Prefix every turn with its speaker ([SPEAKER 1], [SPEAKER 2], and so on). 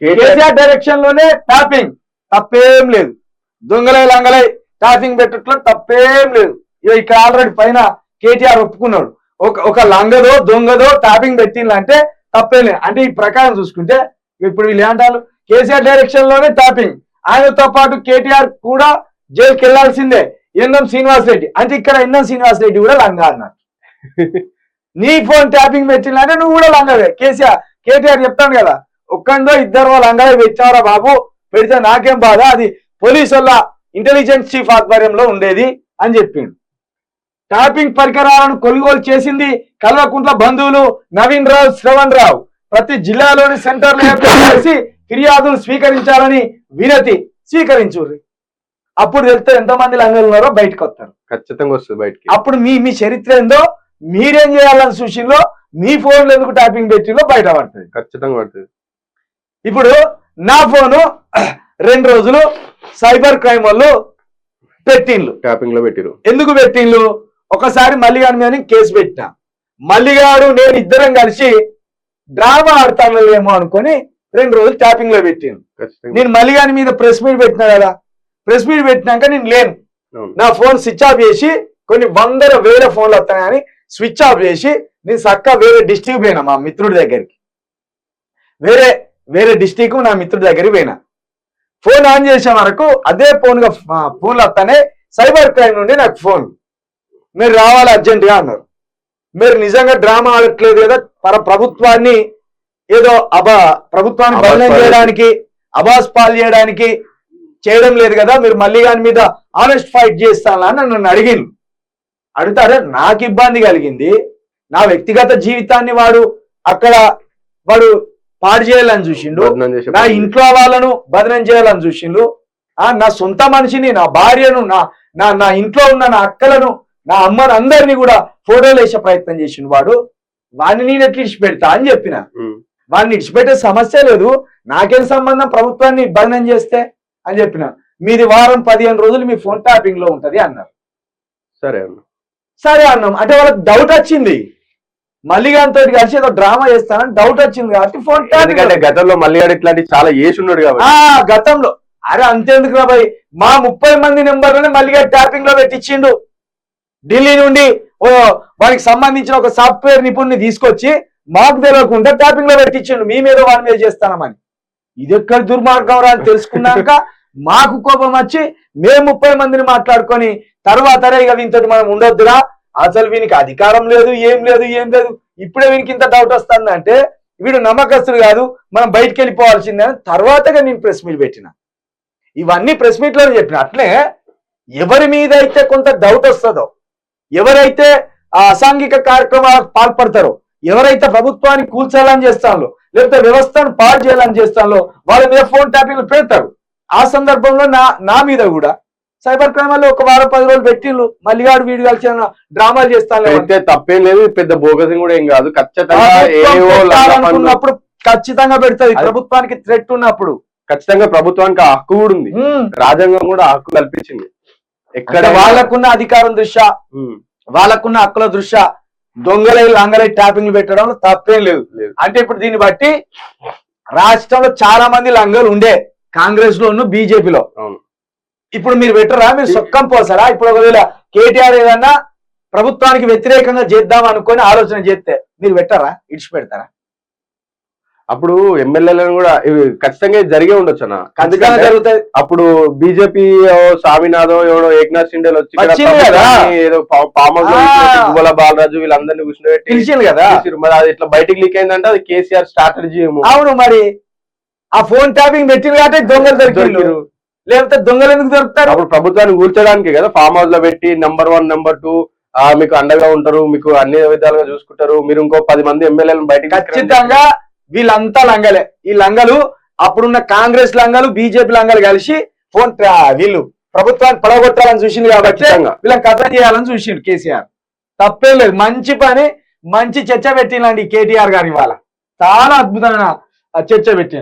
[SPEAKER 1] KCR direction లోనే tapping, తప్పేం లేదు. దొంగలై లంగలై ట్యాపింగ్ పెట్టట్లో తప్పేం లేదు. ఇక్కడ ఆల్రెడీ పైన కేటీఆర్ ఒప్పుకున్నాడు. ఒక లంగదో దొంగదో ట్యాపింగ్ పెట్టిందంటే తప్పేం లేదు. అంటే ఈ ప్రకారం చూసుకుంటే ఇప్పుడు వీళ్ళు ఏమంటారు, కేసీఆర్ డైరెక్షన్ లోనే ట్యాపింగ్, ఆయనతో పాటు కేటీఆర్ కూడా జైలుకి వెళ్లాల్సిందే. ఎన్ఎం శ్రీనివాస్ రెడ్డి అంటే ఇక్కడ ఎన్ఎం శ్రీనివాస్ రెడ్డి కూడా లంగా అన్నాడు. నీ ఫోన్ ట్యాపింగ్ పెట్టిందంటే నువ్వు కూడా లంగవే. కేటీఆర్ చెప్తాను కదా, ఒక్కడో ఇద్దరు లంగవే పెట్టారా బాబు, పెడితే నాకేం బాధ, అది పోలీసు వల్ల ఇంటెలిజెన్స్ చీఫ్ ఆధ్వర్యంలో ఉండేది అని చెప్పిండు. ట్యాపింగ్ పరికరాలను కొనుగోలు చేసింది కల్వకుంట్ల బంధువులు నవీన్ రావు, శ్రవణ్ రావు. ప్రతి జిల్లాలోని సెంటర్లు ఏర్పాటు చేసి ఫిర్యాదులు స్వీకరించాలని వినతి స్వీకరించుర్రి. అప్పుడు తెలిస్తే ఎంతమంది లంగలు ఉన్నారో బయటకు వస్తారు,
[SPEAKER 2] ఖచ్చితంగా వస్తుంది బయటకి.
[SPEAKER 1] అప్పుడు మీ చరిత్ర ఏందో మీరేం చేయాలని సూచనలో మీ ఫోన్లో ఎందుకు ట్యాపింగ్ పెట్టిలో బయట పడుతుంది,
[SPEAKER 2] ఖచ్చితంగా పడుతుంది.
[SPEAKER 1] ఇప్పుడు నా ఫోను 2 రోజులు సైబర్ క్రైమ్ వాళ్ళు పెట్టిండ్లు,
[SPEAKER 2] ట్యాపింగ్ లో పెట్టిరు.
[SPEAKER 1] ఎందుకు పెట్టిండ్లు? ఒకసారి మల్లిగాడి మీద కేసు పెట్టినా, మల్లిగాడు నేను ఇద్దరం కలిసి డ్రామా ఆడతానేమో అనుకొని 2 రోజులు ట్యాపింగ్ లో పెట్టిండు. నేను మల్లిగాడి మీద ప్రెస్ మీట్ పెట్టినా కదా, ప్రెస్ మీట్ పెట్టినాక నేను లేను, నా ఫోన్ స్విచ్ ఆఫ్ చేసి కొన్ని 100,000 ఫోన్లు వస్తాయని స్విచ్ ఆఫ్ చేసి నేను చక్కగా వేరే డిస్ట్రిక్ట్ పోయినా, మా మిత్రుడి దగ్గరికి. వేరే డిస్ట్రిక్ట్ నా మిత్రుడి దగ్గరికి పోయినా. ఫోన్ ఆన్ చేసే వరకు అదే ఫోన్లు వస్తానే సైబర్ క్రైమ్ నుండి నాకు ఫోన్, మీరు రావాలి అర్జెంటుగా అన్నారు. మీరు నిజంగా డ్రామా ఆడట్లేదు కదా, ప్రభుత్వాన్ని ఏదో ప్రభుత్వాన్ని బదనం చేయడానికి, అబాస్ పాలు చేయడం లేదు కదా, మీరు మళ్ళీ దాని మీద ఆనెస్ట్ ఫైట్ చేస్తానా అని నన్ను అడిగిండు. అడుగుతారే, నాకు ఇబ్బంది కలిగింది, నా వ్యక్తిగత జీవితాన్ని వాడు పాడు చేయాలని చూసిండు, నా ఇంట్లో వాళ్ళను బదనం చేయాలని చూసిండు, నా సొంత మనిషిని, నా భార్యను, నా ఇంట్లో ఉన్న నా అక్కలను, నా అమ్మను అందరినీ కూడా ఫోటోలు వేసే ప్రయత్నం చేసిండు. వాడిని నేను ఎట్లా ఇడిచిపెడతా అని చెప్పిన. వాడిని ఇడిచిపెట్టే సమస్య లేదు, నాకేం సంబంధం ప్రభుత్వాన్ని బదనం చేస్తే అని చెప్పిన. మీది వారం 15 రోజులు మీ ఫోన్ ట్యాపింగ్ లో ఉంటది అన్నారు. సరే అన్నాం. అంటే వాళ్ళకి డౌట్ వచ్చింది, మల్లిగాతో కలిసి ఏదో డ్రామా చేస్తానని డౌట్ వచ్చింది కాబట్టి ఫోన్ ట్యాపింగ్.
[SPEAKER 2] గతంలో మల్లిగాడు ఇట్లాంటి చాలా చేసి ఉన్నాడు కాబట్టి
[SPEAKER 1] గతంలో. అరే అంతేందుకు రా భయ్, మా 30 మంది నెంబర్లని మల్లిగాడు ట్యాపింగ్ లో పెట్టించిండు. ఢిల్లీ నుండి వానికి సంబంధించిన ఒక సాఫ్ట్వేర్ నిపుణుని తీసుకొచ్చి మాకు తెలియకుండా ట్యాపింగ్ లో పెట్టించిండు, మీ మీద వాడి మీద చేస్తానమని. ఇది ఎక్కడ దుర్మార్గం రా అని తెలుసుకున్నాక మాకు కోపం వచ్చి మేము 30 మందిని మాట్లాడుకొని తర్వాత ఇక వీనితోటి మనం ఉండొద్దురా, అసలు వీనికి అధికారం లేదు, ఏం లేదు. ఇప్పుడే వీనికి ఇంత డౌట్ వస్తుంది అంటే వీడు నమ్మకస్తుడు కాదు, మనం బయటికి వెళ్ళిపోవాల్సిందే అని తర్వాతగా నేను ప్రెస్ మీట్ పెట్టిన. ఇవన్నీ ప్రెస్ మీట్ లోనే చెప్పిన. అట్లే ఎవరి మీద అయితే కొంత డౌట్ వస్తుందో, ఎవరైతే ఆ అసాంఘిక కార్యక్రమాలకు పాల్పడతారో, ఎవరైతే ప్రభుత్వాన్ని కూల్చాలని చేస్తానో, లేకపోతే వ్యవస్థను పాడు చేయాలని చేస్తానో వాళ్ళ మీద ఫోన్ ట్యాపింగ్ పెడతారు. ఆ సందర్భంలో నా మీద కూడా సైబర్ క్రైమ్ లో ఒక వారం 10 రోజులు పెట్టిండ్రు. మల్లిగాడు వీడు కలిసి డ్రామాలు చేస్తాను,
[SPEAKER 2] తప్పేం లేదు, పెద్ద బోగసం కూడా ఏం కాదు.
[SPEAKER 1] అనుకున్నప్పుడు ఖచ్చితంగా పెడతాది. ప్రభుత్వానికి థ్రెట్ ఉన్నప్పుడు
[SPEAKER 2] ఖచ్చితంగా ప్రభుత్వానికి ఆ హక్కు కూడా ఉంది, రాజ్యాంగం కూడా ఆ హక్కు కల్పించింది.
[SPEAKER 1] ఎక్కడ వాళ్ళకున్న అధికారం దృష్ట్యా, వాళ్ళకున్న హక్కుల దృష్ట్యా దొంగలై లంగలై ట్యాపింగ్లు పెట్టడంలో తప్పేం లేదు. అంటే ఇప్పుడు దీన్ని బట్టి రాష్ట్రంలో చాలా మంది లంగలు ఉండే, కాంగ్రెస్ లోను బీజేపీలో. ఇప్పుడు మీరు పెట్టరా, మీరు సొక్కం పోసారా? ఇప్పుడు ఒకవేళ కేటీఆర్ ఏదన్నా ప్రభుత్వానికి వ్యతిరేకంగా చేద్దాం అనుకొని ఆలోచన చేస్తే మీరు పెట్టరా, ఇడిచిపెడతారా?
[SPEAKER 2] అప్పుడు ఎమ్మెల్యేలను కూడా ఖచ్చితంగా జరిగే ఉండొచ్చు అన్న,
[SPEAKER 1] ఖచ్చితంగా జరుగుతాయి.
[SPEAKER 2] అప్పుడు బీజేపీ స్వామినాథో ఎవడో ఏక్నాథ్ షిండే వచ్చి ఏదో బాలరాజు వీళ్ళందరినీ కూర్చోబెట్టి
[SPEAKER 1] పిలిచింది కదా,
[SPEAKER 2] మరి అది ఇట్లా బయటికి లీక్ అయిందంటే అది కేసీఆర్ స్ట్రాటజీ ఏమో.
[SPEAKER 1] అవును, మరి ఆ ఫోన్ ట్యాపింగ్ పెట్టింది కాబట్టి దొంగలు దొరికారు, లేకపోతే దొంగలు ఎందుకు దొరుకుతారు?
[SPEAKER 2] అప్పుడు ప్రభుత్వాన్ని కూల్చడానికి కదా ఫామ్ హౌస్ లో పెట్టి నెంబర్ 1 నెంబర్ 2 మీకు అండగా ఉంటారు, మీకు అన్ని విధాలుగా చూసుకుంటారు, మీరు ఇంకో 10 మంది ఎమ్మెల్యేలను బయటకు.
[SPEAKER 1] ఖచ్చితంగా వీళ్ళంతా లంగలే. ఈ లంగలు అప్పుడున్న కాంగ్రెస్ లంగలు బీజేపీ లంగలు కలిసి వీళ్ళు ప్రభుత్వాన్ని పడగొట్టాలని చూసింది కాబట్టి వీళ్ళని కథ చేయాలని చూసిండు కేసీఆర్. తప్పేం లేదు, మంచి పని, మంచి చర్చ పెట్టినండి కేటీఆర్ గారి. ఇవాళ చాలా అద్భుతమైన చర్చ పెట్టిండు.